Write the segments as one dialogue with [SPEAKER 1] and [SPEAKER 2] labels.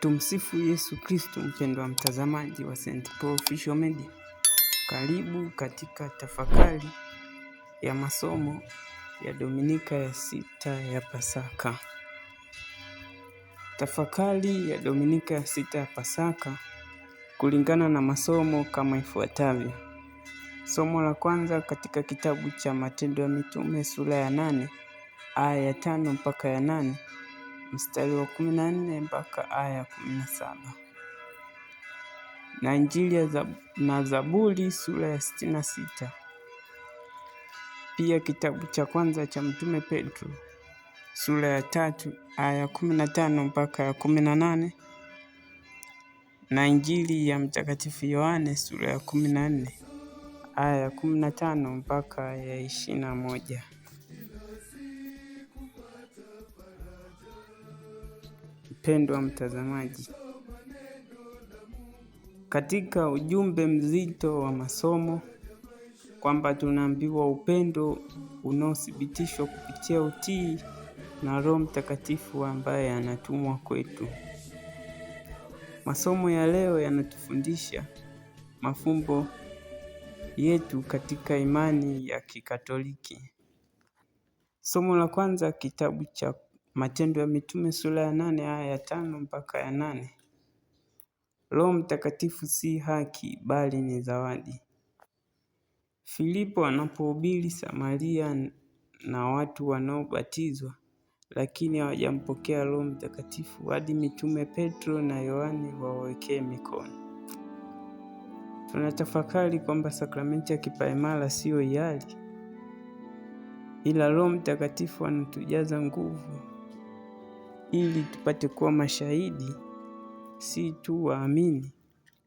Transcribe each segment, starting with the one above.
[SPEAKER 1] Tumsifu Yesu Kristo. Mpendwa mtazamaji wa St. Paul Official Media, karibu katika tafakari ya masomo ya Dominika ya 6 ya Pasaka. Tafakari ya Dominika ya 6 ya Pasaka kulingana na masomo kama ifuatavyo. Somo la kwanza katika kitabu cha Matendo ya Mitume sura ya 8 aya ya 5 mpaka ya 8, mstari wa 14 mpaka aya ya 17. Na Injili na Zaburi sura ya 66. Pia kitabu cha kwanza cha Mtume Petro sura ya 3 aya ya 15 mpaka ya 18, na Injili ya Mtakatifu Yohane sura ya 14 aya ya 15 mpaka ya 21. Mpendwa mtazamaji, katika ujumbe mzito wa masomo kwamba tunaambiwa upendo unaothibitishwa kupitia utii na Roho Mtakatifu ambaye anatumwa kwetu. Masomo ya leo yanatufundisha mafumbo yetu katika imani ya Kikatoliki. Somo la kwanza kitabu cha Matendo ya Mitume sura ya 8 aya ya 5 mpaka ya 8. Roho Mtakatifu si haki bali ni zawadi. Filipo anapohubiri Samaria na watu wanaobatizwa lakini hawajampokea Roho Mtakatifu hadi mitume Petro na Yohane wawekee mikono. Tunatafakari kwamba sakramenti ya kipaimara sio hiari, ila Roho Mtakatifu anatujaza nguvu ili tupate kuwa mashahidi, si tu waamini.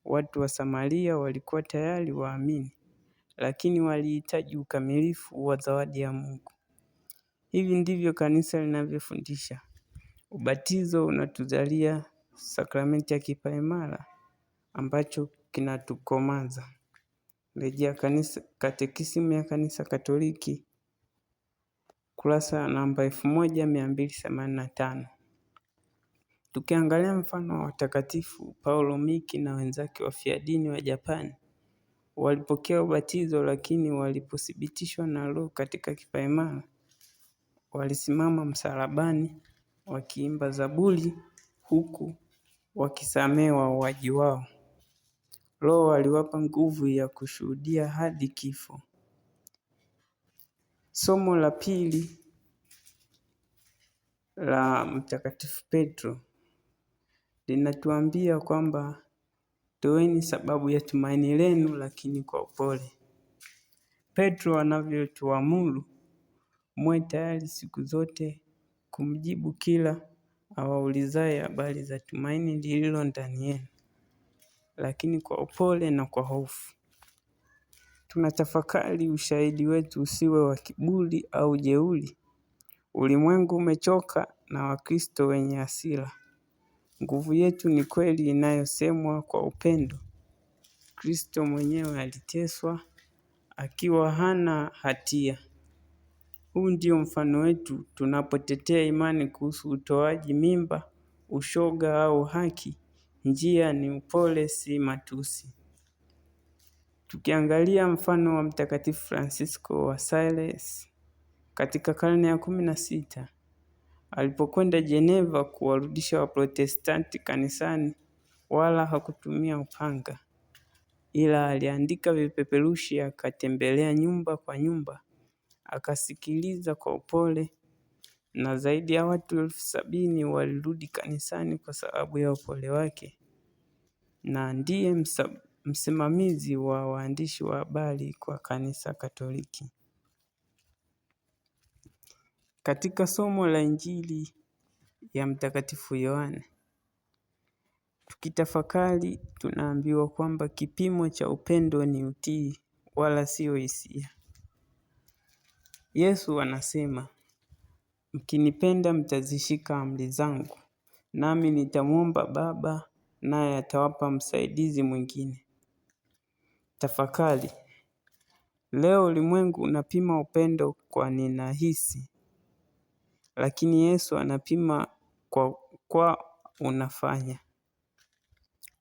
[SPEAKER 1] Watu wa Samaria walikuwa tayari waamini, lakini walihitaji ukamilifu wa zawadi ya Mungu. Hivi ndivyo kanisa linavyofundisha. Ubatizo unatujalia sakramenti ya kipaimara ambacho kinatukomaza. Rejea Katekisimu ya Kanisa Katoliki kurasa namba 1285. Tukiangalia mfano wa watakatifu Paulo Miki na wenzake wafiadini wa Japani, walipokea ubatizo lakini walipothibitishwa na Roho katika kipaimara, walisimama msalabani wakiimba zaburi huku wakisamehe wauaji wao. Roho aliwapa nguvu ya kushuhudia hadi kifo. Somo la pili la Mtakatifu Petro linatuambia kwamba toeni sababu ya tumaini lenu lakini kwa upole. Petro anavyotuamuru, muwe tayari siku zote kumjibu kila awaulizaye habari za tumaini lililo ndani yenu, lakini kwa upole na kwa hofu. Tunatafakari ushahidi wetu usiwe wa kiburi au jeuri. Ulimwengu umechoka na Wakristo wenye hasira. Nguvu yetu ni kweli inayosemwa kwa upendo. Kristo mwenyewe aliteswa akiwa hana hatia. Huu ndio mfano wetu tunapotetea imani kuhusu utoaji mimba, ushoga au haki. Njia ni upole, si matusi. Tukiangalia mfano wa Mtakatifu Francisco wa Sales katika karne ya 16, alipokwenda Geneva kuwarudisha Waprotestanti kanisani, wala hakutumia upanga, ila aliandika vipeperushi, akatembelea nyumba kwa nyumba, akasikiliza kwa upole, na zaidi ya watu 70,000 walirudi kanisani kwa sababu ya upole wake, na ndiye msimamizi wa waandishi wa habari kwa Kanisa Katoliki. Katika somo la Injili ya Mtakatifu Yohane, tukitafakari tunaambiwa kwamba kipimo cha upendo ni utii wala sio hisia. Yesu anasema, mkinipenda mtazishika amri zangu, nami nitamwomba Baba naye atawapa msaidizi mwingine. Tafakari. Leo ulimwengu unapima upendo kwa ninahisi, lakini Yesu anapima kwa unafanya.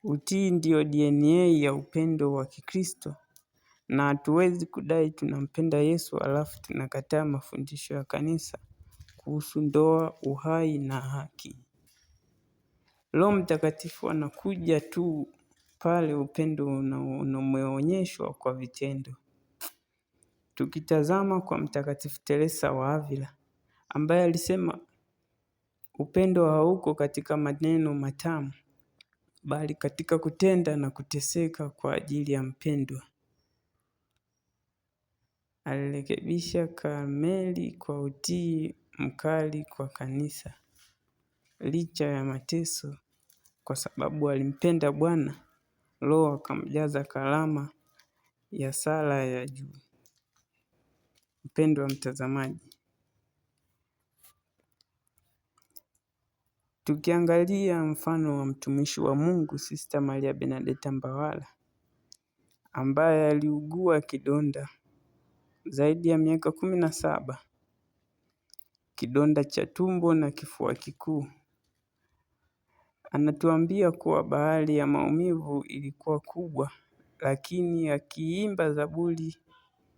[SPEAKER 1] Utii ndio DNA ya upendo wa Kikristo, na hatuwezi kudai tunampenda Yesu alafu tunakataa mafundisho ya kanisa kuhusu ndoa, uhai na haki. Roho Mtakatifu anakuja tu pale upendo umeonyeshwa kwa vitendo. Tukitazama kwa Mtakatifu Teresa wa Avila, ambaye alisema upendo hauko katika maneno matamu, bali katika kutenda na kuteseka kwa ajili ya mpendwa. Alirekebisha Karmeli kwa utii mkali kwa kanisa. Licha ya mateso, kwa sababu alimpenda Bwana, Roho akamjaza karama ya sala ya juu. Mpendwa mtazamaji, tukiangalia mfano wa mtumishi wa Mungu Sister Maria Benedetta Mbawala, ambaye aliugua kidonda zaidi ya miaka 17, kidonda cha tumbo na kifua kikuu. Anatuambia kuwa bahari ya maumivu ilikuwa kubwa, lakini akiimba Zaburi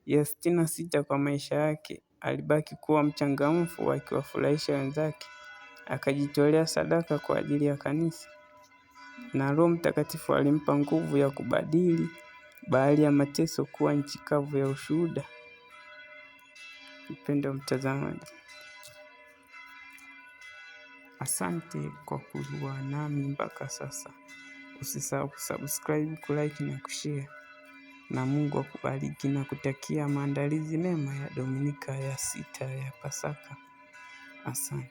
[SPEAKER 1] ya 66 kwa maisha yake, alibaki kuwa mchangamfu akiwafurahisha wenzake, akajitolea sadaka kwa ajili ya kanisa, na Roho Mtakatifu alimpa nguvu ya kubadili bahari ya mateso kuwa nchi kavu ya ushuhuda. Mpendwa mtazamaji, asante kwa kuwa nami mpaka sasa. Usisahau kusubscribe, kulike na kushare. Na Mungu akubariki na kutakia maandalizi mema ya Dominika ya 6 ya Pasaka. Asante.